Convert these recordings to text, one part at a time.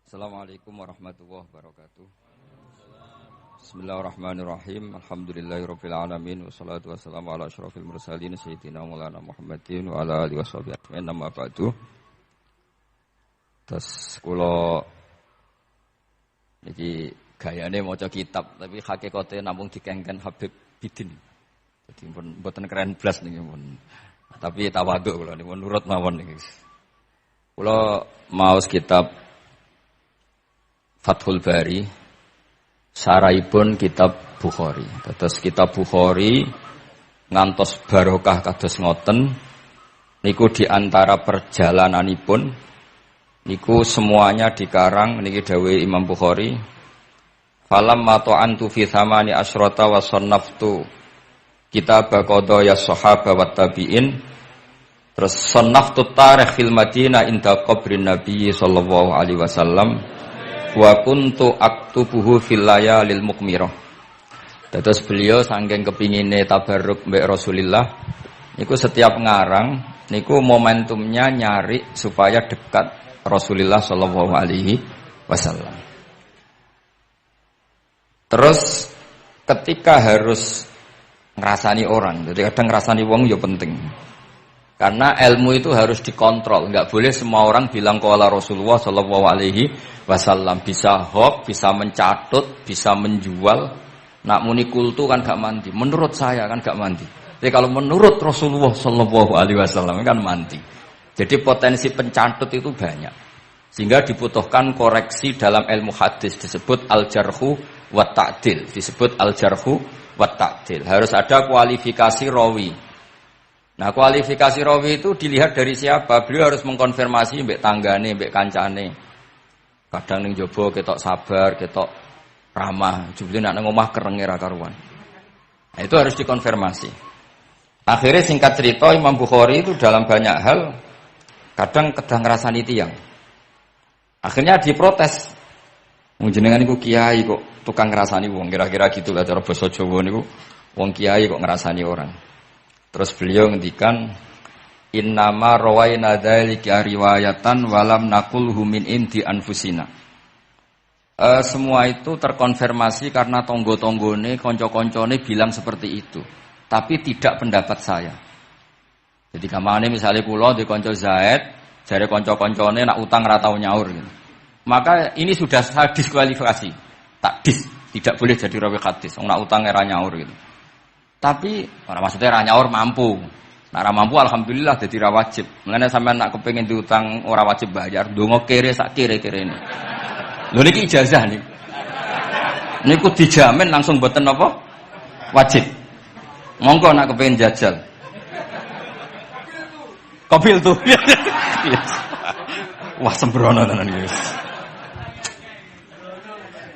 Assalamualaikum warahmatullahi wabarakatuh. Bismillahirrahmanirrahim. Alhamdulillahirabbil alamin wassalatu wassalamu ala asyrofil mursalin sayyidina Maulana Muhammadin wa ala alihi washabihi ajmain. Amma ba'du. Terus kula niki gayane maca kitab tapi hakikate namung dikengken Habib Bidin. Jadi mboten keren blas niki pun. Tapi tawadhu kula niku nurut mawon niki. Kula maos kitab Fathul Bari saraipun kitab Bukhari. Terus kitab Bukhari ngantos barokah kados ngoten niku diantara perjalananipun niku semuanya dikarang niki dawuh Imam Bukhari. Falam mata'antu fi thamani asyrata wa sannaftu kitab qadaya sahaba wa tabi'in. Terus sannaftu tarikh fil Madinah inda qabrin Nabi sallallahu alaihi wasallam. Wa kuntu aktubuhu fil layalil mukmirah. Dados beliau saking kepingine tabarruk mbek Rasulullah niku setiap ngarang niku momentumnya nyari supaya dekat Rasulullah sallallahu alaihi wasallam. Terus ketika harus ngrasani orang, jadi kadang ngrasani wong ya penting. Karena ilmu itu harus dikontrol, enggak boleh semua orang bilang qala Rasulullah sallallahu alaihi wasallam, bisa hoax, bisa mencatut, bisa menjual. Nak muni kultu kan gak mandi. Menurut saya kan gak mandi. Tapi kalau menurut Rasulullah sallallahu alaihi wasallam kan mandi. Jadi potensi pencatut itu banyak. Sehingga dibutuhkan koreksi dalam ilmu hadis disebut al-jarhu wa ta'dil, disebut al-jarhu wa ta'dil. Harus ada kualifikasi rawi. Nah, kualifikasi rawi itu dilihat dari siapa? Beliau harus mengkonfirmasi mbek tanggane, mbek kancane. Kadang ning jaba ketok sabar, ketok ramah, jebule nek nang omah kerenge ra karuan. Nah, itu harus dikonfirmasi. Akhirnya singkat cerita Imam Bukhari itu dalam banyak hal kadang kedang ngrasani tiyang. Akhirnya diprotes. Wong jenengan niku kiai kok tukang ngrasani wong, kira-kira gitulah cara basa Jawa niku. Wong kiai kok ngrasani orang. Terus beliau ngendikan innama rawaina dzalika riwayatan walam naqulhu min indi anfusina. Semua itu terkonfirmasi karena tonggo-tonggone, kanca-kancane bilang seperti itu. Tapi tidak pendapat saya. Jadi kamane misalnya kula di kanca Zaid, jare kanca-kancane nak utang ra tau nyaur gitu. Maka ini sudah saya diskualifikasi. Tidak boleh jadi rawi hadis. Wong nak utang ra nyaur gitu. Tapi ora maksudnya ra nyaur mampu. Nek ora mampu alhamdulillah dadi ra wajib. Mulane sampean nak kepengin diutang ora wajib bayar, ndonga kere sak kere-kerene. Lho niki ijazah niki. Niku dijamin langsung mboten napa? Wajib. Monggo nak kepengin jajal. Kopil tuh. Wah sembrono tenan iki.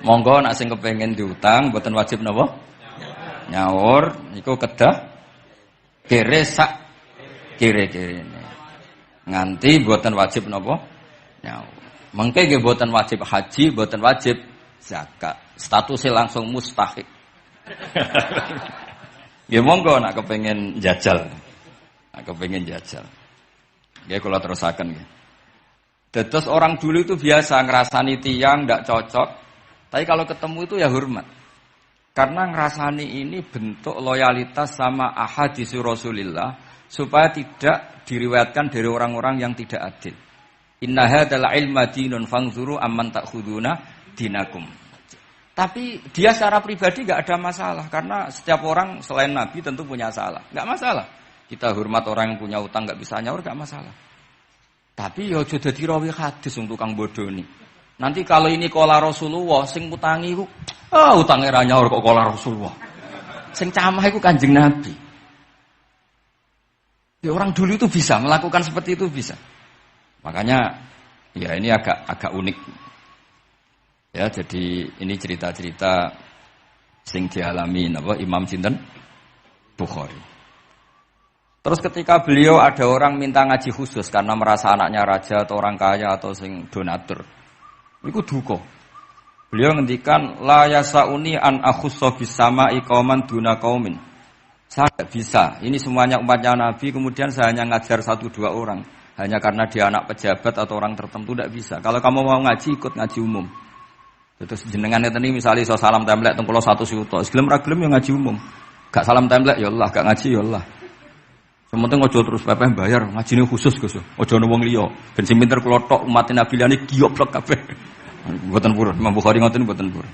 Monggo nak sing kepengin diutang mboten wajib napa? Nyaur niku kedah kere sak kere-kerene. Nganti mboten wajib napa? Nyaur. Mengke nggih mboten wajib haji, mboten wajib zakat. Statusnya langsung mustahik. Nggih monggo nek kepengin jajal. Nek kepengin jajal. Nggih kula terusaken nggih. Dados orang dulu itu biasa ngrasani tiyang ndak cocok, tapi kalau ketemu itu ya hormat. Karena ngrasani ini bentuk loyalitas sama ahadits Rasulillah supaya tidak diriwayatkan dari orang-orang yang tidak adil. Inna hadzal ilma dinun fanzuru amman ta'khuduna dinakum. Tapi dia secara pribadi enggak ada masalah karena setiap orang selain Nabi tentu punya salah. Enggak masalah. Kita hormat orang yang punya utang enggak bisa nyaur enggak masalah. Tapi ya aja dadi rawi hadis wong tukang bodoni. Nanti kalau ini qala Rasulullah sing utangi iku utange ra nyaur kok qala Rasulullah. Sing camah iku Kanjeng Nabi. Ya orang dulu itu bisa melakukan seperti itu bisa. Makanya ya ini agak unik. Ya jadi ini cerita-cerita sing dialami napa Imam sinten Bukhari. Terus ketika beliau ada orang minta ngaji khusus karena merasa anaknya raja atau orang kaya atau sing donatur. Iku duka. Beliau ngendikan la yasauni an akhussa bis sama'i qauman duna qaumin. Saya tidak bisa. Ini semuanya umatnya Nabi kemudian saya hanya ngajar 1-2 orang. hanya karena dia anak pejabat atau orang tertentu tidak bisa. Kalau kamu mau ngaji ikut ngaji umum. Terus jenengan itu nih misalnya so salam template teng kula 1 juta. Gelem ra gelem ya ngaji umum. Gak salam template ya Allah, gak ngaji ya Allah. Sementing ojo terus pepeh bayar, ngajine khusus Gus. Ojo ono wong liya. Ben sing pinter kula tok umat Nabi liyane giyoblok kabeh. Mboten purun, Imam Bukhari ngoten mboten purun.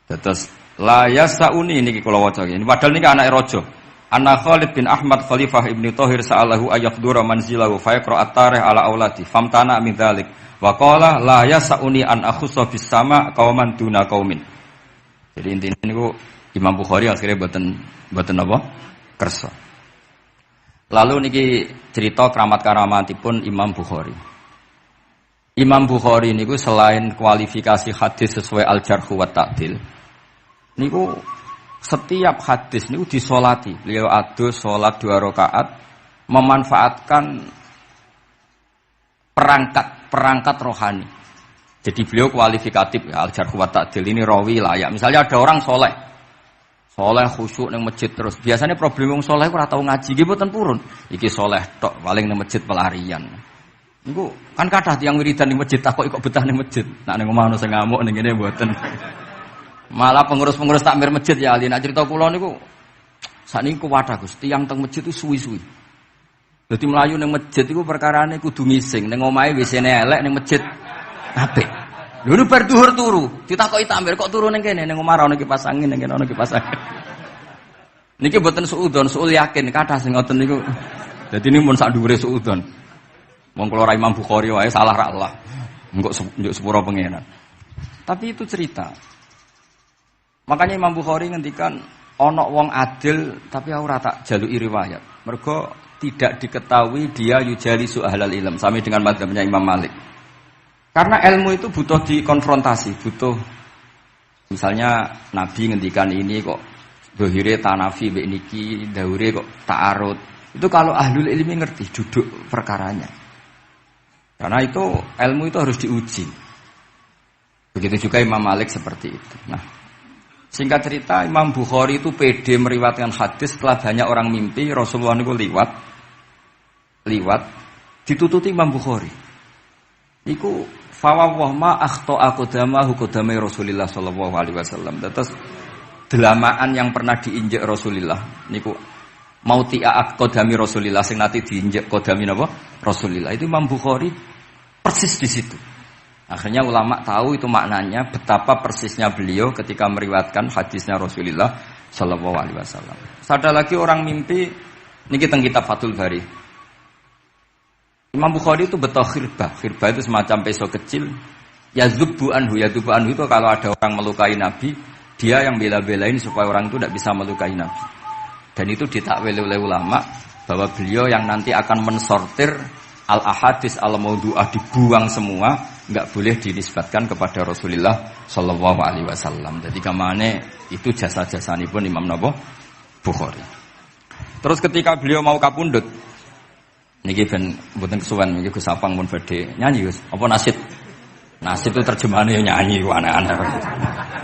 Terus la yasauni niki kula waca iki. Padahal niki anake raja. Anna Khalid bin Ahmad Khalifah Ibnu Thahir sa'alahu ayaqdura manzilahu fa yaqra at-tarikh ala auladi famtana min dzalik wa qala la yasauni an akhussa bis sama qauman duna qaumin. Jadi intinya niku Imam Bukhari akhirnya boten apa? Kersa. Lalu niki cerita keramat-keramatipun Imam Bukhari. Imam Bukhari niku selain kualifikasi hadis sesuai al-jarh wa ta'dil niku setiap hadis niku disolati. Beliau adus sholat 2 rakaat memanfaatkan perangkat rohani. Jadi beliau kualifikatif ya, al-jarh wa ta'dil ini rawi layak. Misalnya ada orang soleh khusyuk nang masjid terus. Biasanya problem wong soleh ora tau ngaji nggih mboten purun. Iki soleh tok paling nang masjid pelarian. Niku kan kathah tiyang wiridan ning masjid takok kok betah ning masjid. Nek ning omah ono sing ngamuk ning kene mboten. Malah pengurus-pengurus takmir masjid ya ali. Nek cerita kula niku sakniki kuwadah Gus, tiyang teng masjid itu suwi-suwi. Dadi mlayu ning masjid iku perkarane kudu ngising, ning omahe WC-ne elek ning masjid apik. Lho nu bar dhuwur turu, ditakoki takmir kok turu ning kene ning omah ora ono kipas angin, ning kene ono kipas angin. Niki mboten suudzon, suul yakin kathah sing ngoten niku. Dadi ini mun sak dhuwure suudzon. Wong kula ra Imam Bukhari wae salah ra Allah. Engko njuk sepuro pengenan. Tapi itu cerita. Makanya Imam Bukhari ngendikan ana wong adil tapi ora tak jaluki riwayat. Mergo tidak diketahui dia yujalisu ahlal ilm sami dengan madzhabnya Imam Malik. Karena ilmu itu butuh dikonfrontasi, butuh misalnya Nabi ngendikan ini kok dohire tanafi mbek niki, daure kok ta'arud. Itu kalau ahlul ilmi ngerti duduk perkaranya. Karena itu ilmu itu harus diuji. Begitu juga Imam Malik seperti itu. Nah, singkat cerita Imam Bukhari itu pede meriwayatkan hadis setelah banyak orang mimpi Rasulullah niku liwat ditututi Imam Bukhari. Iku fawwah ma akhta qadamahu qadamai Rasulullah sallallahu alaihi wasallam. Terus delamaan yang pernah diinjek Rasulullah niku mauti'a qadami Rasulullah sing nate diinjek qadami napa Rasulullah. Itu Imam Bukhari persis di situ. Akhirnya ulama tahu itu maknanya betapa persisnya beliau ketika meriwayatkan hadisnya Rasulullah sallallahu alaihi wasallam. Ada lagi orang mimpi niki teng kitab Fathul Bari. Imam Bukhari itu betul khirbah. Khirbah itu semacam peso kecil. Yazubbu anhu itu kalau ada orang melukai Nabi, dia yang bela-belain supaya orang itu tidak bisa melukai Nabi. Dan itu ditakwil oleh ulama bahwa beliau yang nanti akan mensortir al-ahadits al-maudu'ah dibuang semua, enggak boleh dinisbatkan kepada Rasulullah sallallahu alaihi wasallam. Jadi kamane itu jasa-jasanipun Imam Bukhari. Terus ketika beliau mau kapundhut niki ben mboten kesuwen niki Gus Apang pun badhe nyanyi Gus. Apa nasid? Nasid itu terjemahannya nyanyi ku aneh-aneh.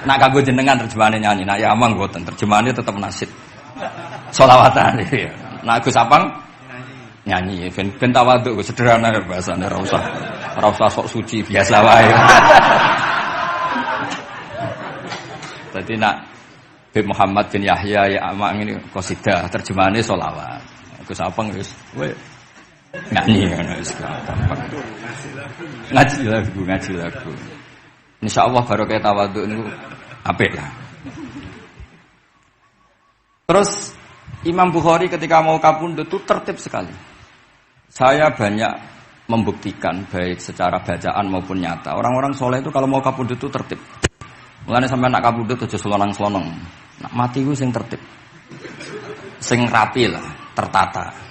Nak kanggo jenengan terjemahannya nyanyi, nak ya amang mboten terjemahannya tetap nasid. Sholawatan ya. Nak Gus Apang nyanyi ben tawadhu sederhana bahasane ora usah sok suci biasa wae. Dadi nak Habib Muhammad bin Yahya ya amang ini qasidah terjemahannya sholawat. Gus Apang wis nyanyi ngaji lagu. Insyaallah barokah tawadhu niku apik lah. Terus Imam Bukhari ketika mau kapundhut itu tertib sekali. Saya banyak membuktikan baik secara bacaan maupun nyata. Orang-orang soleh itu kalau mau kapundhut itu tertib. Mulane sampean nak kapundhut aja selonang-selonong. Nak mati ku sing tertib. Sing rapi lah, tertata.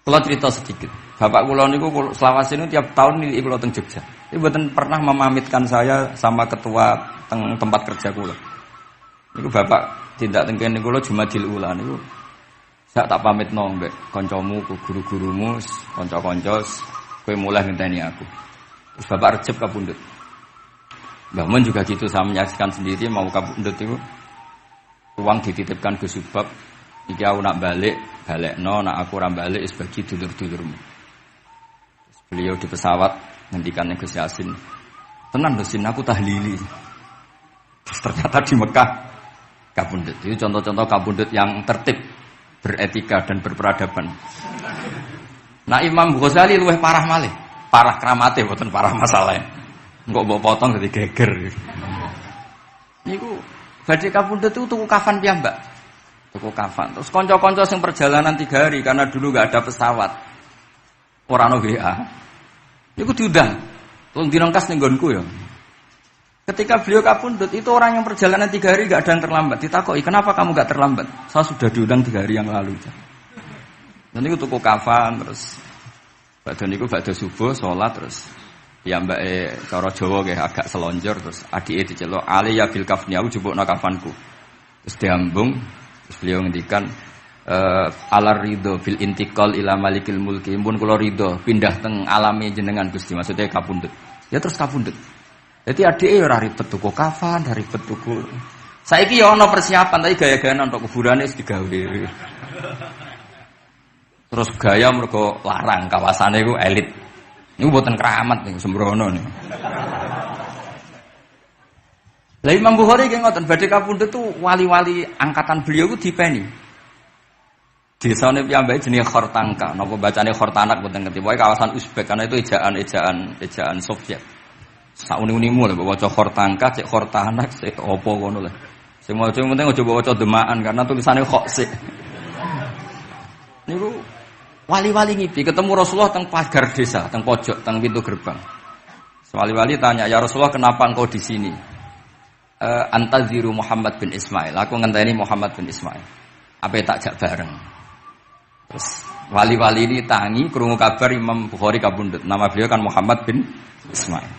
Kalau cerita sedikit, bapak kula niku selawase niku tiap tahun nilai kula teng Jogja. Iku mboten pernah memamitkan saya sama ketua tempat kerja kula. Niku bapak tindak teng kene kula Jumadil Ula niku. Sak tak pamitno mbek kancamu, guru-gurumu, kanca-kanca, kowe mulai ngenteni aku. Terus bapak Recep kapundhut. Mbah Mun juga gitu, saya menyaksikan sendiri mau kapundhut itu uang dititipkan ke Subab. Iki aku nak balekno, nak aku ora balik wis bagi dulur-dulurmu. Beliau di pesawat ngendikan Gus Yasin, tenan lho Sin, aku tahlili. Terus ternyata di Mekah kabundut. Itu contoh-contoh kabundut yang tertib, beretika dan berperadaban. Nah Imam Ghazali luwih parah malih, parah kramate boten parah masalahnya. Engko mbok potong dadi geger. Niku badhe kabundut itu tuku kafan piyambak. Tuku kafan. Terus kanca-kanca sing perjalanan 3 hari karena dulu enggak ada pesawat. Ora ono WA. Niku diundang. Tolong direngkas ning nggonku ya. Ketika beliau kabundut itu orang yang perjalanan 3 hari enggak ada yang terlambat. Ditakoki, "Kenapa kamu enggak terlambat?" "Saya sudah diundang 3 hari yang lalu." Dan niku tuku kafan terus badhe niku badhe subuh salat terus ya mbake cara Jawa nggih agak selonjor terus adike diceluk, "Ali ya bil kafni, aku jupukno kafanku." Terus diambung terus beliau ngendikan alar ridho fil intiqal ila malikil mulki, pun kula ridho pindah teng alame jenengan Gusti, maksudnya kapundhut. Ya terus kapundhut. Jadi adike ora ribet tuku kafan, ora ribet tuku. Saiki ya ana persiapan tapi gaya-gayaan untuk kuburane wis digawe. Terus gaya mergo larang kawasane iku elit. Niku mboten keramat niku sembrono niku. Lah Imam Bukhari ki ngoten badhe kapundhut tu wali-wali angkatan beliau ku dipeni. Desane piyambake jenenge Khortangka, napa bacane Khortanak mboten ngerti. Pokoke kawasan Uzbek karena itu ejaan Soviet. Sauni-unimu lho waca Khortangka, cek Khortanak, cek apa ngono lho. Sing maca penting aja waca demaan karena tulisannya kok sik. Niku wali-wali ngipi ketemu Rasulullah teng pagar desa, teng pojok, teng pintu gerbang. Wali-wali tanya, "Ya Rasulullah, kenapa engkau di sini?" "Antaziru Muhammad bin Ismail." Aku ngenteni Muhammad bin Ismail. Apa tak jak bareng. Terus wali-wali ini tangi krungu kabar Imam Bukhari kabundut. Nama beliau kan Muhammad bin Ismail.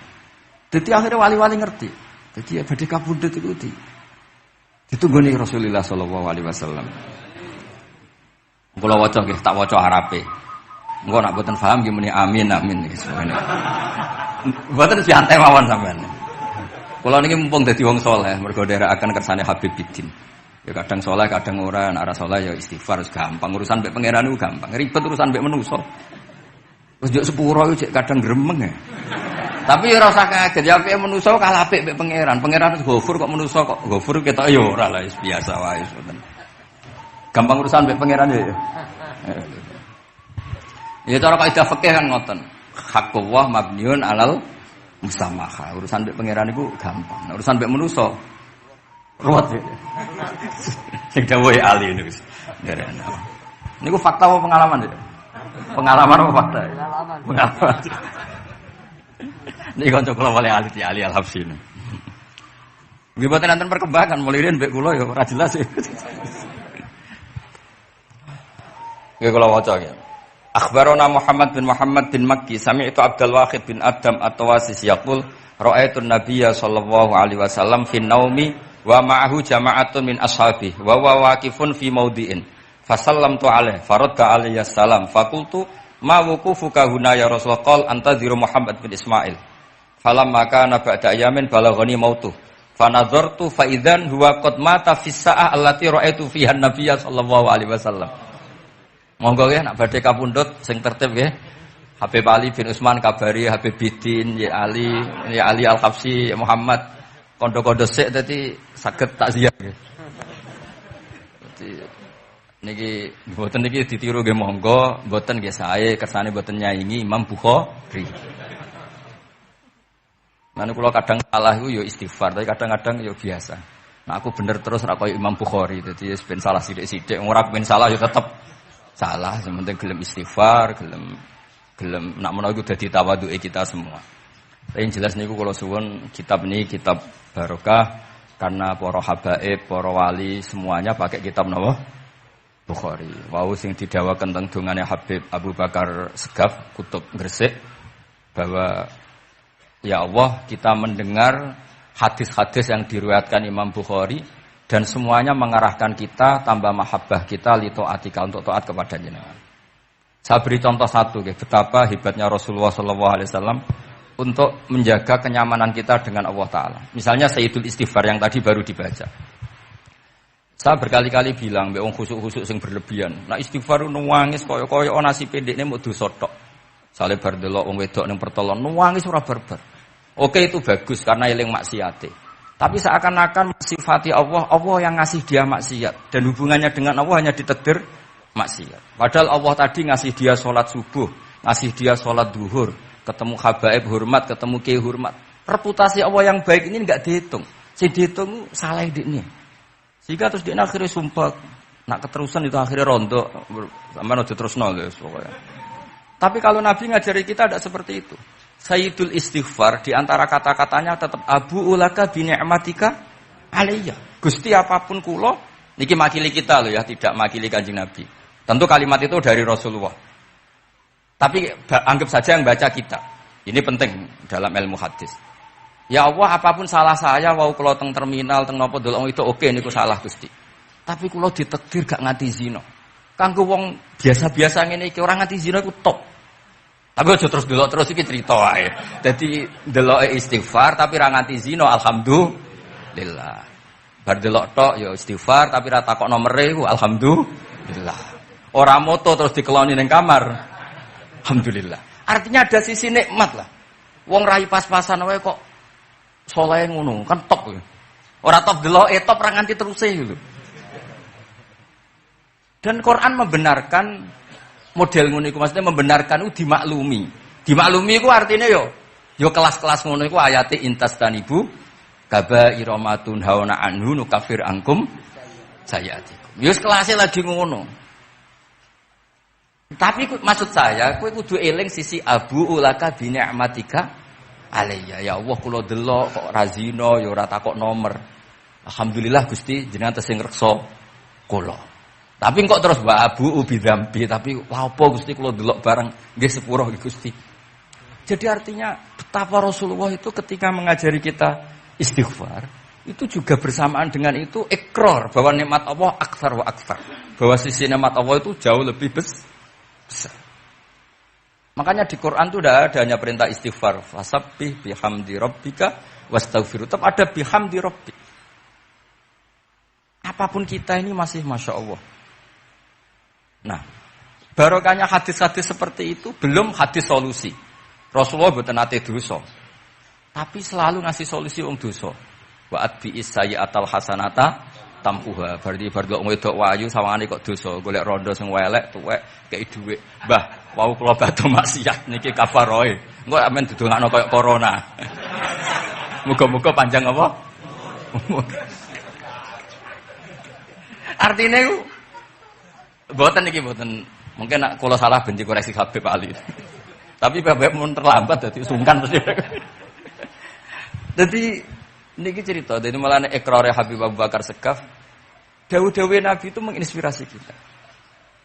Jadi akhirnya wali-wali ngerti. Jadi ya badhe kabundut itu ditunggoni Rasulullah sallallahu alaihi wasallam. Kula waca nggih, tak waca Arabe. Engko nak mboten paham nggih muni amin nggih semene. Mboten santai mawon sampean. Kula niki mumpung dadi wong saleh, mergo nderekaken kersane Habib Bidin. Ya kadang soleh, kadang ora, nek soleh ya istighfar gampang. Urusan mbek pangeran itu gampang. Ribet urusan mbek manusa. Terus njuk sepuro iku kadang gremeng ya. Tapi ya ora usah kaget, ya apike manusa kalah apik mbek pangeran. Pangeran Ghafur kok manusa kok Ghafur ketok ya ora lah biasa wae ngoten. Gampang urusan mbek pangeran ya. Ya cara kaidah fikih kan ngoten. Haqqullah mabniun alal musamaha. Urusan mbek pangeran iku gampang. Nah, urusan mbek manusa ruwet ya. Sing dawuhe ahli niku. Niku fakta apa pengalaman ya? Pengalaman apa fakta? Pengalaman. Niki kanca kula wali ahli al-Habsyi. Nggih boten nanten perkembangan mulai riyen mbek kula ya ora jelas ya. Nggih kula waca ya. Akhbarana Muhammad bin Makki sami'tu Abdul Wahid bin Adam at-Tawasis yaqul ra'aitu an-nabiyya sallallahu alaihi wasallam fi naumi wa ma'ahu jama'atun min ashabi wa waqifun fi maudhi'in fasallamtu alaihi faradda alayhi assalam faqultu ma wuqufuka huna ya Rasulullah qala antaziru Muhammad bin Ismail falamma kana ba'da ayamin balaghani mautu fanadhartu fa idzan huwa qad mata fi sa'ah allati ra'aitu fiha an-nabiyya sallallahu alaihi wasallam. Monggo nggih nak badhe kapundhut sing tertib nggih. Habib Ali bin Utsman kabari Habib Bidin ya Ali Al-Habsyi Muhammad kondo-kondo sik dadi saged takziah nggih. Dadi niki mboten niki ditiru nggih monggo, mboten nggih sae kersane mboten nyaingi Imam Bukhari. Nah kula kadang salah iku ya istighfar, tapi kadang-kadang ya biasa. Nah aku bener terus ora koyo Imam Bukhari, dadi ben salah sithik-sithik, ora ben salah ya tetep salah, yang penting gelem istighfar, gelem nak menawa iku dadi tawadhuke kita semua. Tapi yang jelas niku kula suwun kitab ini kitab barokah karena para habaib, para wali semuanya pakai kitab napa? Bukhari. Wau sing didhawaken teng dongane Habib Abu Bakar Segaf Kutub Gresik bahwa ya Allah kita mendengar hadis-hadis yang diriwayatkan Imam Bukhari dan semuanya mengarahkan kita tambah mahabbah kita li taatika untuk taat kepada jenengan. Saya beri contoh satu betapa hebatnya Rasulullah sallallahu alaihi wasallam untuk menjaga kenyamanan kita dengan Allah Ta'ala. Misalnya Sayyidul Istighfar yang tadi baru dibaca. Saya berkali-kali bilang, wong khusuk-khusuk sing berlebihan. Nah istighfar nangis koyo-koyo nasi pendekne mau dosa tok. Sale bar delok wong wedok ning pertolon nangis ora barbar. Oke itu bagus karena eling maksiate. Tapi seakan-akan sifati Allah, Allah yang ngasih dia maksiat dan hubungannya dengan Allah hanya ditakdir maksiat. Padahal Allah tadi ngasih dia sholat subuh, ngasih dia sholat duhur, ketemu habaib hormat, ketemu kiai hormat. Reputasi Allah yang baik ini enggak dihitung. Si dihitung salah ini. Sehingga terus dia akhirnya sumpah, nak keterusan itu akhirnya rontok, sampai udah terus nol ya pokoknya. Tapi kalau Nabi ngajari kita tidak seperti itu. Sayyidul istighfar di antara kata-katanya tetap Abu ulaka bi ni'matika alayya. Gusti apapun kula niki makili kita loh ya, tidak makili Kanjeng Nabi. Tentu kalimat itu dari Rasulullah. Tapi anggap saja yang baca kita. Ini penting dalam ilmu hadis. Ya Allah apapun salah saya wau kula teng terminal teng napa delok itu oke niku salah Gusti. Tapi kula ditakdir gak nganti zina. Kanggo wong biasa-biasa ngene iki ora nganti zina iku top. Tapi aja terus delok terus iki cerita wae. Dadi deloke istighfar tapi ra nganti zina alhamdulillah. Bar delok tok ya istighfar tapi ra takok nomere iku alhamdulillah. Ora moto terus dikeloni ning kamar. Alhamdulillah. Artinya ada sisi nikmat lah. Wong rai pas-pasan wae kok saleh ngono, kan top. Ora top deloke top ra nganti teruse gitu. Dan Quran membenarkan model ngono iku, maksudnya membenarkan itu dimaklumi. Dimaklumi iku artinya yo kelas-kelas ngono iku ayate intastanibu kaba'ira ma tunhauna anhu nukafir angkum sayatikum. Yo kelasé lagi ngono. Tapi maksud saya kowe kudu eling sisi abu ulaka bi ni'matika alayya. Ya Allah kula delok kok ra zina ya ora takok nomor. Alhamdulillah Gusti jenengan tesih ngreksa kula. Tapi kok terus wa abu ubi dzambi, tapi lha apa Gusti kula delok barang nggih sepuro nggih Gusti. Jadi artinya betapa Rasulullah itu ketika mengajari kita istighfar, itu juga bersamaan dengan itu ikrar bahwa nikmat Allah aktsar wa aktsar. Bahwa sisi nikmat Allah itu jauh lebih besar. Makanya di Quran itu tidak ada hanya perintah istighfar, fasabbih bihamdi rabbika wastaghfiru. Tetap ada bihamdi rabbik. Apapun kita ini masih Masya Allah. Nah, barokahnya hadis-hadis seperti itu belum hadis solusi. Rasulullah mboten nate dosa. Tapi selalu ngasih solusi wong dosa. Wa atbi'is sayyi'atal hasanata tampuha. Berarti bar kok wedok wayu sawangane kok dosa, golek rondo sing elek tuwek kei dhuwit. Mbah, wau kula badhe maksiat niki kafaroe. Engko amen didongakno koyo corona. Muga-muga panjang apa? Artinya itu mboten iki mboten. Mungkin nak kula salah benci koreksi Habib Ali. Tapi Habib mun terlambat dadi sungkan mesti. Jadi niki cerita dari malah ikrare Habib Abu Bakar Segaf. Dawuh-dawuh Nabi itu menginspirasi kita.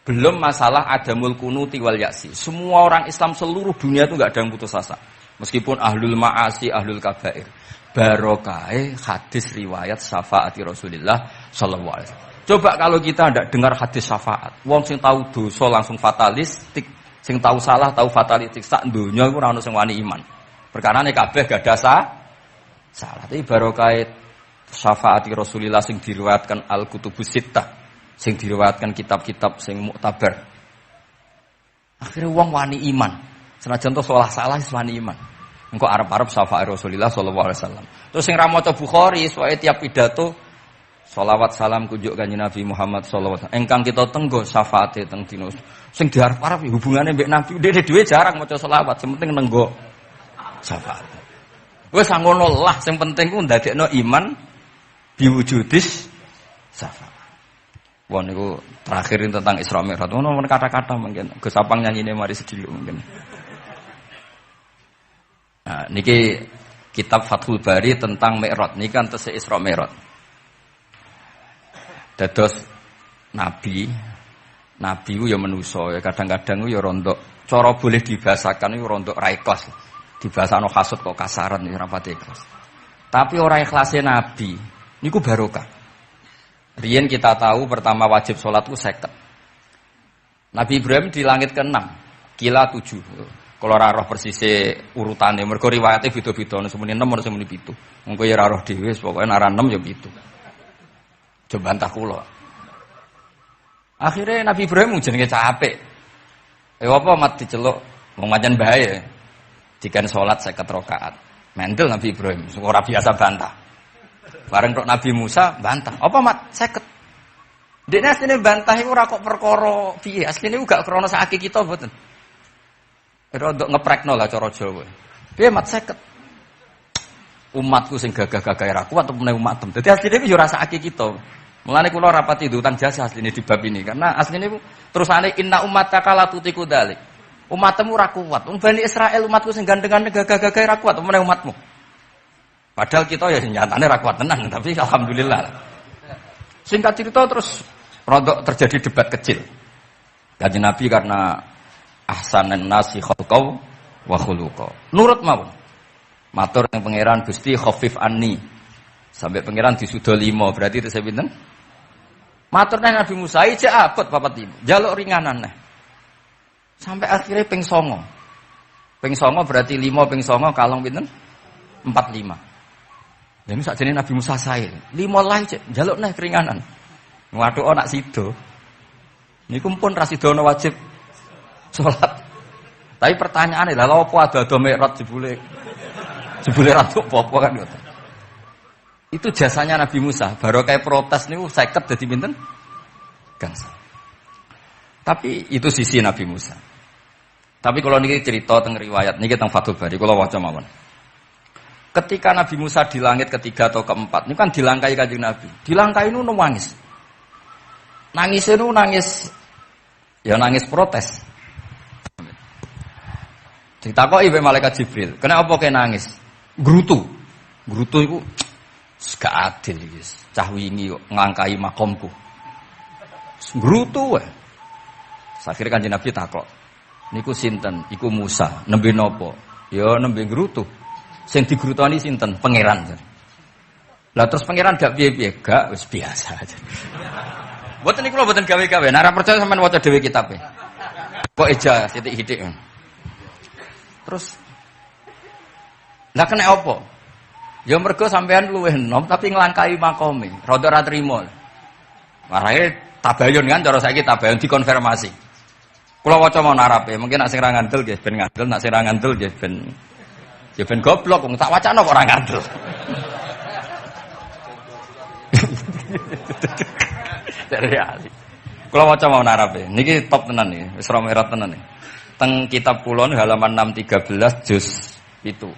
Belum masalah adamul kunuti wal ya'si. Semua orang Islam seluruh dunia itu enggak ada yang putus asa. Meskipun ahlul ma'asi, ahlul kabair. Barokai hadis riwayat syafaati Rasulullah sallallahu alaihi wasallam. Coba kalau kita tidak dengar hadis syafaat, wong sing tahu dosa langsung fatalistik, sing tahu salah tahu fatalistik, sak donya iku ora ono sing wani iman. Perkarane kabeh gak ada salah. Tapi barokah syafaati Rasulillah sing diriwayatkan Al-Kutubus Sittah, sing diriwayatkan kitab-kitab sing muktabar. Akhirnya wong wani iman. Senajan to salah wis wani iman. Engko arep-arep syafaat Rasulillah sallallahu alaihi wasallam. Terus sing ra maca Bukhari, soal tiap pidato sholawat salam kunjuk kanjeng Nabi Muhammad sallallahu alaihi wasallam. Engkang kita tenggo syafaate teng dina. Sing diarep-arep hubungane mbek Nabi dhewe jarang maca sholawat, sing penting nenggo syafaat. Wis ngono lah, sing penting ku ndadekno iman biwujudis syafaat. Wah niku terakhir tentang Isra Mi'raj. Ono kata-kata mungkin Gus Sapang nyanyine mari sedilo mungkin. Nah, niki kitab Fathul Bari tentang Mi'raj niki kan tesih Isra Mi'raj. Dados nabi ku ya manusa ya kadang-kadang ku ya rondok cara boleh dibahasakan ku rondok ra ikhlas. Dibahasano hasud kok kasaran ya ora pati ikhlas. Tapi ora ikhlase nabi niku barokah. Riyen kita tahu pertama wajib salat ku 50. Nabi Ibrahim di langit ke-6, kila 7. Kalau ora roh persise urutane mergo riwayate beda-beda ono semene 6 ono semene 7. Mengko ya ora roh dhewe pokoke nek ora 6 ya 7. Coba bantah kula. Akhirnya Nabi Ibrahim jenenge capek. Apa mat diceluk Wong pancen bahaya. Dikan salat 50 rakaat. Mendel Nabi Ibrahim, ora biasa bantah. Bareng kok Nabi Musa bantah. Apa mat 50? Dekne asline bantah iku ora kok perkara piye. Asline gak krana sakake kita mboten. Rodok ngeprekno lah cara Jawa. Piye mat 50? Umatku sing gagah-gagah ra kuat apa meneh umatem. Dadi asline iku yo ora sakake kita. Mulane kula rapati utang jasa asline di bab ini karena asline iku terusane inna ummataka la tutiku dzalik. Umatmu ora kuat. Wong Bani Israil umatku sing gandeng-gandeng gagah-gagah ra kuat apa meneh umatmu. Padahal kita ya nyatane ra kuat tenan, tapi alhamdulillah. Singkat cerita terus rodok terjadi debat kecil. Kanjeng Nabi karena ahsanan nasi khalqau wa khuluqa. Nurut mawon. Matur yang pangeran Gusti khafif anni. Sampai pangeran disudo 5, berarti itu pinten? Matur nang Nabi Musa iki abot papat ibu. Jaluk ringanan neh. Sampai akhirnya ping 9. Ping 9 berarti 5 ping 9 kalong pinten? 45. Lha sakjane Nabi Musa sae. 5 lae cek njaluk neh keringanan. Waduh nak sido. Niku pun ra sidono wajib salat. Tapi pertanyaane lha apa ada mikrot jebule? Jebule ra apa kan ngoten. Itu jasanya Nabi Musa. Baru kayak protes niku 50 dadi pinten? Gangsal. Tapi itu sisi Nabi Musa. Tapi kalau niki cerita teng riwayat niki teng Fathul Bari kula waca mawon. Ketika Nabi Musa di langit ketiga atau keempat, ini kan dilangkai Kanjeng Nabi. Dilangkai itu nangis. Nangis itu nangis protes. Ditakoki mbek malaikat Jibril, "Kenapa kowe nangis?" Grutu itu gak adil iki. Cah wingi kok ngangkai makomku. Grutu wae. Akhire Kanjeng Nabi takok, "Niku sinten? Iku Musa, nembe napa?" Ya nembe grutu. Sing digrutoni sinten? Pangeran. Lah terus pangeran gak piye-piye, gak wis biasa aja. Mboten niku lho mboten gawe-gawe. Nek ora percaya sampean waca dhewe kitabe. Kok eja sithik-sithik. Terus lah kena apa? Ya mergo sampean luwih enom tapi nglangkai makome. Rada ora trimo. Marahe tabayun kan cara saiki tabayun dikonfirmasi. Kula waca mon Arabe, mungkin nek sing ra ngandel nggih ben ngandel, nek sing ra ngandel nggih ben ya ben goblok wong tak wacana kok ora ngandel. Dari ali. Kula waca mau Arabe. Niki top tenan niki, wis ra merah tenan niki. Teng kitab Kulon halaman 613 juz itu.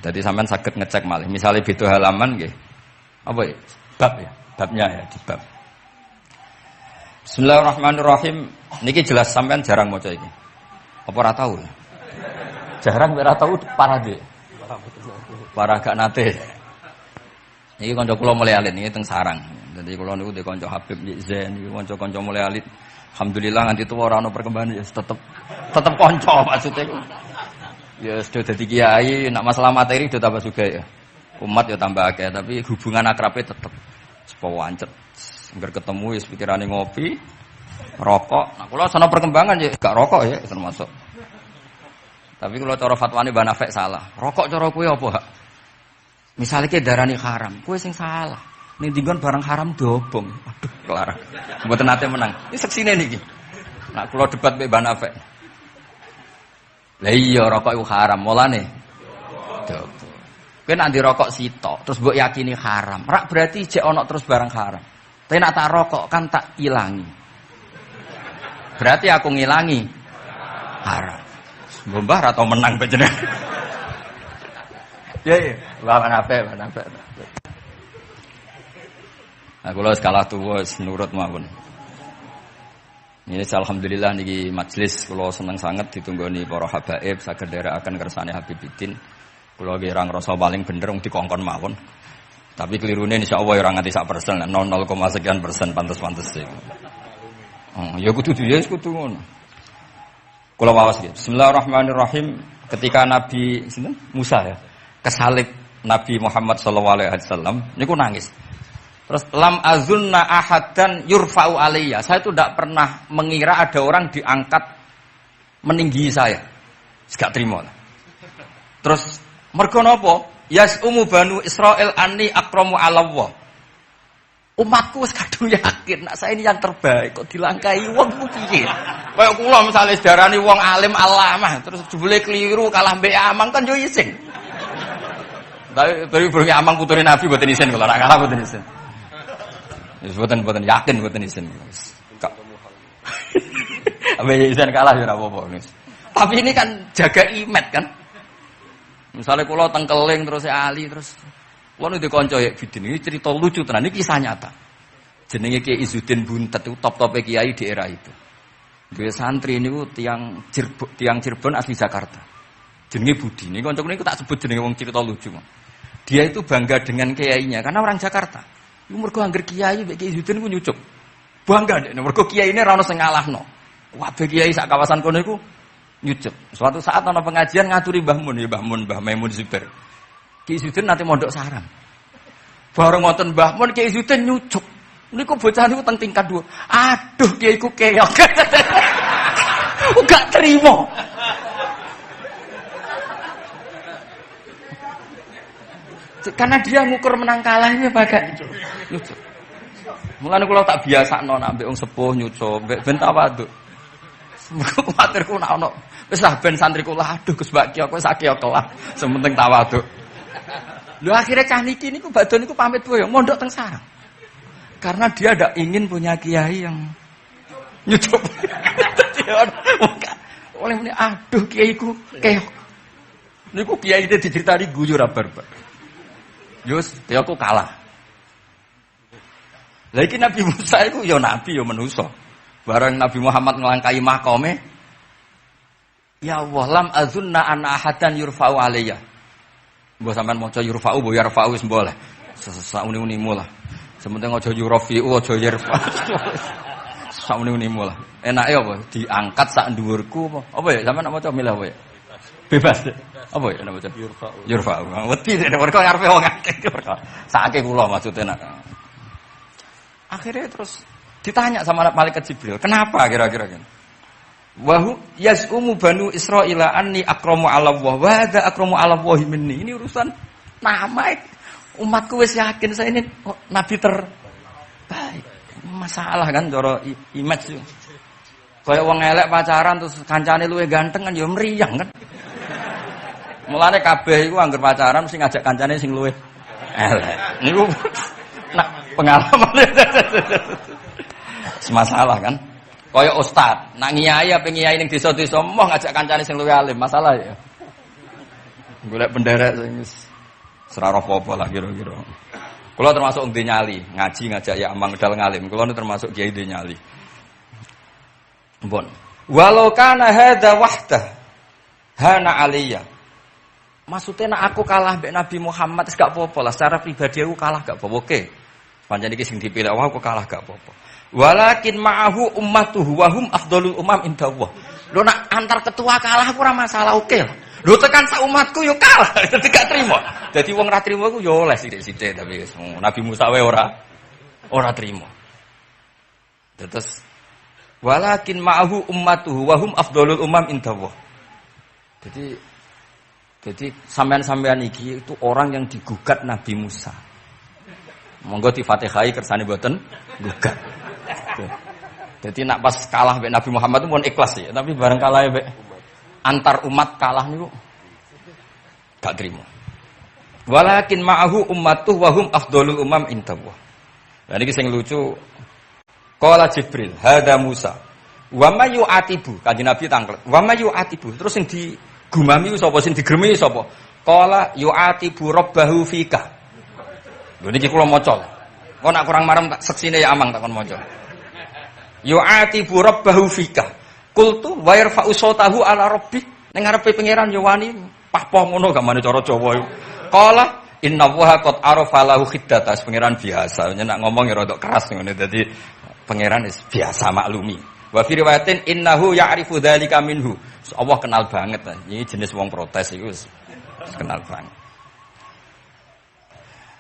Jadi sampean saged ngecek malih. Misale beda halaman nggih. Apa ya? Bab ya, babnya ya di bab. Bismillahirrahmanirrahim. Niki jelas sampean jarang maca iki. Apa ora tahu? Jarang ora tahu parade. Para gak nate. Niki kanca kula mulai alit niki teng sarang. Dadi kula niku de kanca Habib Zain niku kanca-kanca mulai alit. Alhamdulillah nganti tuwa ora ono perkembangan ya tetep kanca maksudnya. Ya sudah dadi kiai, nak masalah materi udah tambah juga ya. Umat ya tambah akeh, tapi hubungan akrabnya tetep sepo wancet. Engger ketemu ya pikirane ngopi, rokok. Nah kula sono perkembangan ya gak rokok ya termasuk. Tapi kalau cara fatwane Mbah Nafek salah. Rokok cara kowe apa, Hak? Misale ki darani haram, kowe sing salah. Ning dinggon barang haram dobong. Aduh, kelar. Mboten nate menang. Iki seksine niki. Nak kula debat mbek Mbah Nafek. Lah iya rokok iku haram, mulane dobong. Kowe nek ndi rokok sitok, terus mbok yakini haram. Rak berarti jek ana terus barang haram. Tapi nak tak rokok kan tak ilangi. Berarti aku ngilangi haram. Mbah atau menang panjenengan. Ya ya, mana apa. Nah, kula skala tuwa nurut mawon. Ini alhamdulillah niki majelis kula seneng sangat ditunggoni para habaib saged nderekaken kersane Habibiddin. Kula nggih ora ngrasa paling bener wong dikongkon mawon. Tapi kelirune insyaallah ora nganti 1%, 0,0 sekian persen pantes-pantes sih. Ya kudu kudu ngono. Kula waos nggih. Bismillahirrahmanirrahim. Ketika Nabi sinten? Musa ya, kesalib Nabi Muhammad sallallahu alaihi wasallam niku nangis. Terus lam azunna ahadan yurfa'u alayya. Saya itu tidak pernah mengira ada orang diangkat meninggi saya. Gak terima. Terus mergo napa? Yas'umu banu Israil anni akramu 'ala Allah. Umatku wis kadung yakin nek saya ini yang terbaik kok dilangkai wong ku piye. Kayak kula misale sedarani wong alim alamah terus jebule keliru kalah mbek Amang kan yo isin. Tapi burung Amang putune Nabi mboten isin kula nak kalah mboten isin. Wis mboten yakin mboten isin. Kok. Abe isin kalah ya ora apa-apa. Tapi ini kan jaga imet kan. Misalnya kula teng Keling terus Ali terus kula ndek kanca ya bidin ini cerita lucu tenan iki kisah nyata. Jenenge Kiai Izzuddin Buntet itu top-tope kiai di era itu. Dua santri niku tiang Cirebon asli Jakarta. Jenenge Budi. Ini kanca niku tak sebut jenenge wong cerita lucu. Dia itu bangga dengan kiainya karena orang Jakarta. Iku mergo angger kiai mek Kiai Izzuddin ku nyucuk. Bangga nek mergo kiyaine ra ono sing ngalahno. Kabeh kiai sak kawasan kono iku nyucuk. Suatu saat ana pengajian ngaturi Mbah Mun, ya Mbah Maimun Zubair. Kiai Izzuddin nate mondok sarang. Bareng ngoten Mbah Mun Kiai Izzuddin nyucuk. Niku bocah niku teng tingkat 2. Aduh kiai ku keok. Enggak terima. Karena dia ngukur menang kalahnya pakai nyucuk. Mulane kula tak biasakno nek ambek wong sepuh nyucuk, mbek ben tawaduk. Mergo kuwatirku nek ono wis lah ben santri kula aduh Gus Baki aku sakit kelah, sementing tawaduk. Lho akhirnya cah niki niku badhe niku pamit wae mondok teng sarang. Karena dia tidak ingin punya kiai yang nyucuk. Oleh ini, aduh kiaiku keok. Niku kiai itu diceritani guyu ra barbar. Yus, dia aku kalah. Lagi Nabi Musa itu ya nabi ya manusa. Bareng Nabi Muhammad ngelangkai makome. Ya Allah lam azunna ana ahadan yurfa'u alayya. Mbok sampean maca yurfa'u mbok yarfa'u wis boleh. Sesauni-unimu lah. Sementing aja yurafi'u aja yarfa. Sauni-unimu lah. Enake apa? Diangkat sak dhuwurku apa? Apa ya sampean nak maca milah apa ya? Bebas. Apa ya nak maca? Yurfa'u. Yurfa'u. Wedi nek mergo ngarepe wong akeh. Sakake kula maksudnya nak. Akhirnya terus ditanya sama malaikat Jibril, kenapa kira-kira kan? Wahu yas'umu banu Israila anni akramu 'ala Allah wa hadza akramu 'ala Allah minni. Ini urusan nama umatku wis yakin saya ini nabi terbaik. Masalah kan cara image yo. Kayak wong elek pacaran terus kancane luwih ganteng kan ya mriyang kan. Mulane kabeh iku anggere pacaran mesti ngajak kancane sing luwih elek. Niku nak pengalaman. Masalah kan. Kaya ustaz, nak ngiyai apa ngiyai ning desa-desa moh ngajak kancane sing luwih alim, masalah ya. Golek penderek sing wis ora apa-apa lah kira-kira. Kula termasuk ndek nyali, ngaji ngajak ya amang dal ngalim. Kula termasuk kiai ndek nyali. Mbon. Walau kana hadza wahdah hana aliyya. Maksudnya nak aku kalah mbek Nabi Muhammad wis gak apa-apa lah, secara pribadi aku kalah gak apa-apa. Oke. Pancen iki sing dipilih aku kalah gak apa-apa. Walakin ma'ahu ummatuhu wa hum afdhalul umam indallah. Lho nak antar ketua kalah aku ora masalah oke lah. Lho tekan sak umatku yo kalah, dadi gak trimo. Dadi wong ra trimo ku yo oleh sithik-sithik tapi Nabi Musa wae ora trimo. Terus walakin ma'ahu ummatuhu wa hum afdhalul umam indallah. Jadi sampean-sampean iki itu orang yang digugat Nabi Musa. Monggo di Fatihai kersane mboten gugat. Jadi nak pas kalah mbek Nabi Muhammad itu pun ikhlas ya, tapi bareng kalah mbek antar umat kalah niku gak trimo. Walakin ma'ahu ummatuh wa hum afdhalul umam indallah. Lah niki sing lucu. Qala Jibril, hadza Musa. Wa may yu'atibu, kanjeng Nabi tanglet. Wa may yu'atibu. Terus sing digumami sapa, sing digremi sapa? Qala yu'atibu rabbahu fika. Lho niki kula maca. Kok nak kurang marem tak seksine ya amang tak kon maca. Yu'atibu rabbahu fika. Qultu wa yarfa'u sautahu ala rabbi. Ning ngarepe pangeran yo wani pahpoh ngono gamane cara Jawa yo. Qala inna waha qad arafa lahu khiddatas. Pangeran biasa, nak ngomong ya rada keras ngene dadi pangeran wis biasa maklumi. Wa fi riwayatin innahu ya'rifu dzalika minhu. Allah kenal banget. Ini jenis wong protes iku wis kenal banget.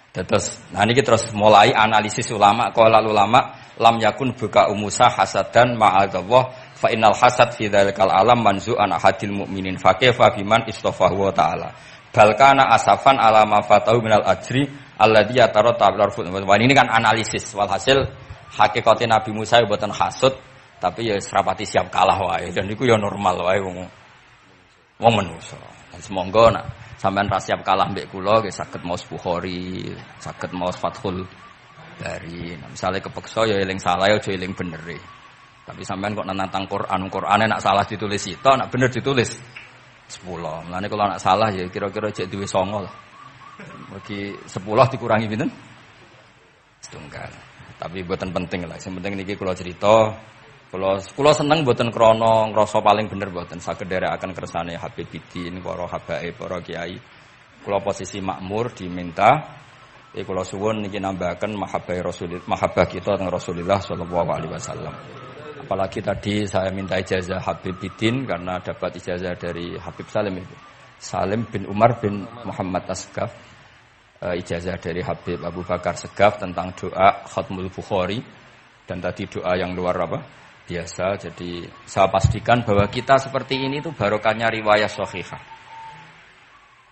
Terus, nah ini terus mulai analisis ulama. Qala ulama lam yakun buka Musa hasadan ma'adzallah fa innal hasad fi dzalikal alam manzu'an ahadil mu'minin fa kaifa biman istafahu wa ta'ala. Bal kana asafan ala ma fatahu minal ajri alladzi yataratta bil arfud. Ini kan analisis walhasil hakikate Nabi Musa mboten hasud Tapi ya serapati siap kalah wae dan iku ya normal wae wong menungso. Semonggo nak sampean ra siap kalah mbek kula nggih saged maos Bukhari, saged maos Fathul Bari. Nah, misale kepeksa ya eling salah ya aja eling bener. Tapi sampean kok nantang Qur'ane nak salah ditulis itu, nak bener ditulis 10. Mulane kalau nak salah ya kira-kira jek duwe 9 lah. Bagi 10 dikurangi pinten? Setunggal. Tapi mboten penting lah. Sing penting niki kula cerita, kula seneng mboten krana ngrasa paling bener mboten saged nderekaken kersane Habib Bidin, para habaib, para kiai. Kula posisi makmur diminta kula suwun niki nambahaken mahabbah kita teng Rasulullah sallallahu alaihi wasallam. Apalagi tadi saya minta ijazah Habib Bidin karena dapat ijazah dari Habib Salim itu. Salim bin Umar bin Muhammad Asgaf. Ijazah dari Habib Abu Bakar Segaf tentang doa Khatmul Bukhari. Dan tadi doa yang luar biasa. Jadi saya pastikan bahwa kita seperti ini itu barokahnya riwayat sahihah.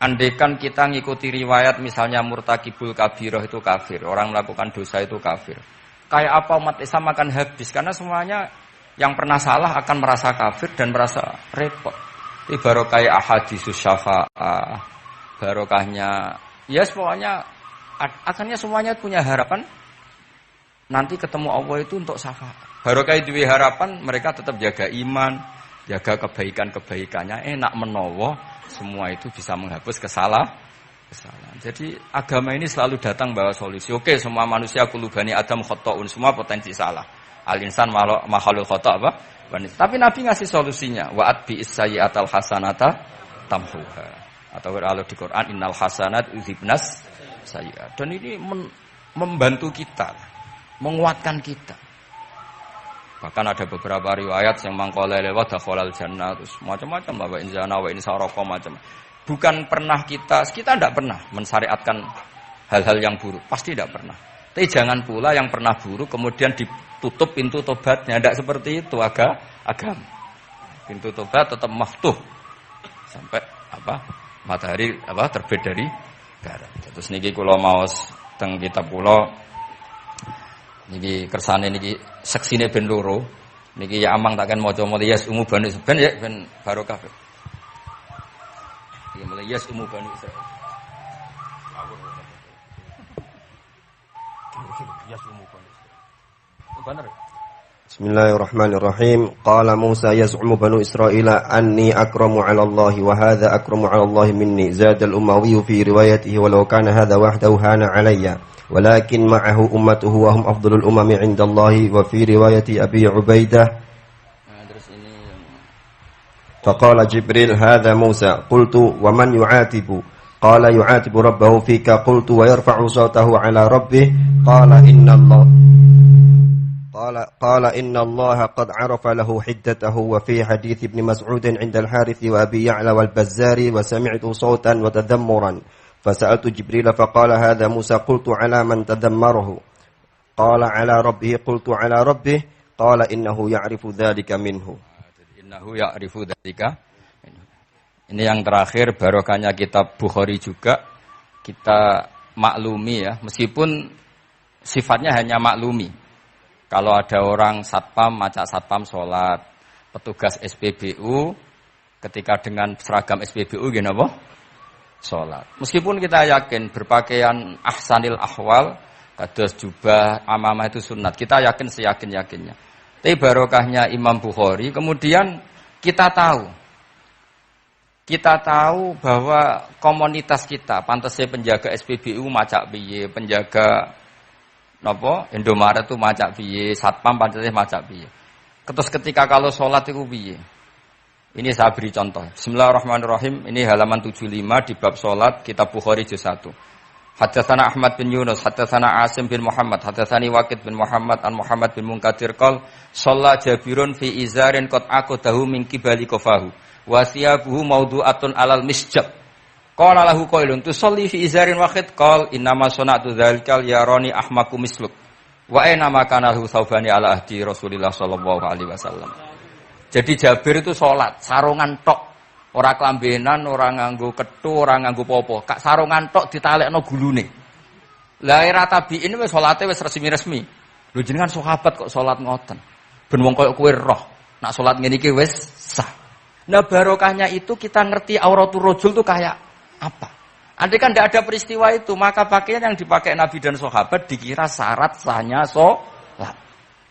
Andaikan kita ngikuti riwayat misalnya murtakibul kabirah itu kafir. Orang melakukan dosa itu kafir. Kayak apa umat Islam akan habis. Karena semuanya yang pernah salah akan merasa kafir dan merasa repot. Ini barokah ahaditsus syafa'ah. Barokahnya, ya pokoknya akhirnya semuanya punya harapan. Nanti ketemu Allah itu untuk syafaat. Barokah itu harapan mereka tetap jaga iman, jaga kebaikan-kebaikannya. Enak menawa semua itu bisa menghapus kesalahan. Jadi agama ini selalu datang bawa solusi. Oke, semua manusia kulubani Adam khotoun, semua potensi salah. Al-insan makhluk khota apa? Tapi Nabi ngasih solusinya. Wa'at bi isayyatal hasanata tamhuha. Atau kalau di Quran innal hasanat uzibnas sayyi'at. Dan ini membantu kita, menguatkan kita. Bahkan ada beberapa riwayat yang mangqala lewat dakhalal jannah terus macam-macam bahwa inzana wa insarqa macam. Bukan pernah kita tidak pernah mensyariatkan hal-hal yang buruk, pasti tidak pernah. Tapi jangan pula yang pernah buruk kemudian ditutup pintu tobatnya, tidak seperti itu agama. Pintu tobat tetap maftuh sampai matahari terbit dari barat. Terus niki kula maos teng kitab kula niki kersane niki seksine ben loro. Niki ya amang takkan maca muliyas umu bani ben ya ben barokah. Muliyas umu bani Israil. Bismillahirrahmanirrahim. Qala Musa yaz'umu banu Israil anni akramu 'ala Allah wa hadha akramu 'ala Allah minni. Zada al-Umawi fi riwayatihi walau kana hadha wahdahu hana 'alayya. Walakin ma'ahu ummatuhu wa hum afdalul umami 'inda Allah wa fi riwayati Abi Ubaidah. Faqala Jibril hadha Musa. Qultu wa man yu'atibu? Qala yu'atibu rabbahu fika. Qultu wa yarfa'u sawtahu 'ala rabbih. Qala inna Allah قال إن الله قد عرف له حدته وفي حديث ابن مسعود عند الحارث وأبي يعلى والبزار وسمعت صوتا وتذمرا فسألت جبريل فقال هذا موسى قلت على من تذمره قال على ربه قلت على ربه قال إنه يعرف ذلك منه. Ini yang terakhir barokahnya kitab Bukhari juga kita maklumi ya, meskipun sifatnya hanya maklumi. Kalau ada orang satpam, macak satpam sholat, petugas SPBU, ketika dengan seragam SPBU, gini apa? Sholat. Meskipun kita yakin berpakaian ahsanil ahwal, kados jubah, amamah itu sunat. Kita yakin seyakin-yakinnya. Tapi barokahnya Imam Bukhari, kemudian kita tahu bahwa komunitas kita, pantasnya penjaga SPBU macak piye, penjaga Indomaret itu macak piye, satpam pancete macak piye. Terus ketika kalau sholat itu piye? Ini saya beri contoh. Bismillahirrahmanirrahim. Ini halaman 75 di bab sholat kitab Bukhari juz 1. Haddatsana Ahmad bin Yunus, haddatsana Asim bin Muhammad, haddatsani Waqid bin Muhammad an Muhammad bin Munkadir qol shalla Jabirun fi izarin qad aqadahu min qibali qafahu wa siyabuhu mawdu'atun alal misjab. Qala lahu qailun tusalli fi izarin wahid qal innama sana'tu dzalikal yarani ahmaku misluk wa aina ma kana lahu saubani ala ahdi Rasulillah sallallahu alaihi wasallam. Jadi Jabir itu salat sarungan tok, ora klambenan, ora nganggo kethu, ora nganggo popo, kak sarungan tok ditalekno gulune. Lah era tabi'in wis salate wis resmi-resmi. Lho jenengan sahabat kok salat ngoten. Ben wong koyo kowe roh, nak salat ngene iki wis sah. Nah barokahnya itu kita ngerti auratul rajul itu kayak apa. Andai kan tidak ada peristiwa itu, maka pakaian yang dipakai Nabi dan sahabat dikira syarat sahnya sholat.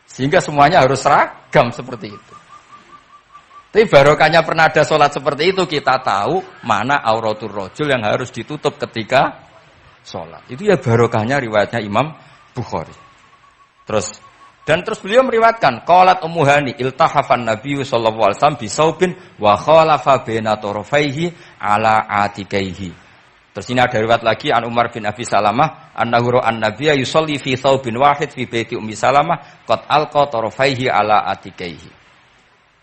Sehingga semuanya harus seragam seperti itu. Tapi barokahnya pernah ada sholat seperti itu, kita tahu mana auratul rajul yang harus ditutup ketika sholat. Itu ya barokahnya riwayatnya Imam Bukhari. Terus beliau meriwayatkan qalat Ummu Hani iltahafan Nabi sallallahu alaihi wasallam bisaubin wa khalafa baina tarafaihi ala atikaihi. Terus ini ada riwayat lagi an Umar bin Abi Salamah annahu ra'an nabiyya yusalli fi thawbin wahid fi baiti Ummi Salamah qad alqa tarafaihi ala atikaihi.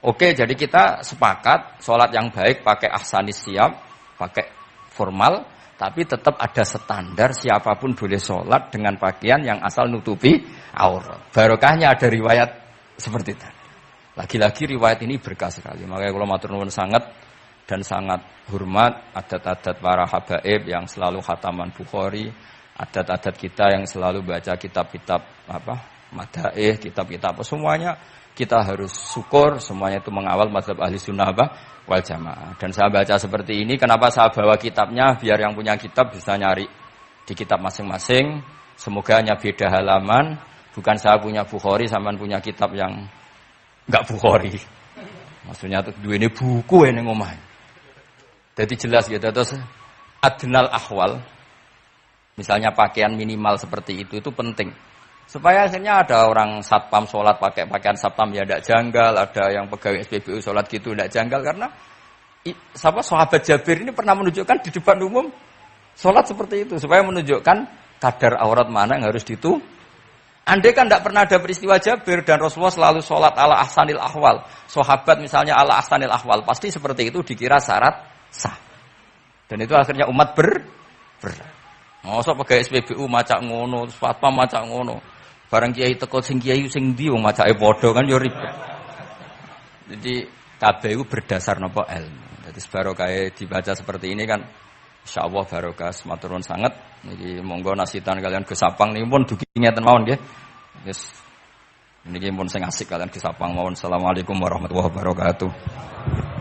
Oke, jadi kita sepakat salat yang baik pakai ahsanis siyab, pakai formal, tapi tetap ada standar siapapun boleh sholat dengan pakaian yang asal nutupi aurat. Barokahnya ada riwayat seperti itu. Lagi-lagi riwayat ini berkah sekali. Makanya kalau matur nuwun sangat dan sangat hormat adat-adat para habaib yang selalu khataman Bukhari, adat-adat kita yang selalu baca kitab-kitab madaih, kitab-kitab semuanya kita harus syukur semuanya itu mengawal mazhab ahli sunnah wal jamaah. Dan saya baca seperti ini, kenapa saya bawa kitabnya? Biar yang punya kitab bisa nyari di kitab masing-masing. Semoga hanya beda halaman. Bukan saya punya Bukhari, sampean punya kitab yang enggak Bukhari. Maksudnya dua ini buku ini ngomong. Jadi jelas gitu. Terus adnal ahwal, misalnya pakaian minimal seperti itu penting. Supaya akhirnya ada orang satpam sholat pakai pakaian satpam ya tidak janggal, ada yang pegawai SPBU sholat gitu tidak janggal, karena sahabat Jabir ini pernah menunjukkan di depan umum sholat seperti itu supaya menunjukkan kadar aurat mana yang harus Andai kan tidak pernah ada peristiwa Jabir dan Rasulullah selalu sholat ala ahsanil ahwal, sahabat misalnya ala ahsanil ahwal, pasti seperti itu dikira syarat sah. Dan itu akhirnya umat Mosok pegawai SPBU macak ngono, satpam macak ngono. Barang kiai teko sing kiai sing ndi wong macake padha kan yo ribet. Jadi KBU berdasar napa ilmu. Jadi barokah dibaca seperti ini kan insyaallah barokah matur nuwun sanget. Niki monggo nasitan kalian Gus Sapang niki pun dugi ngeten mawon nggih. Wis niki pun sing asik kalian Gus Sapang mawon. Assalamualaikum warahmatullahi wabarakatuh.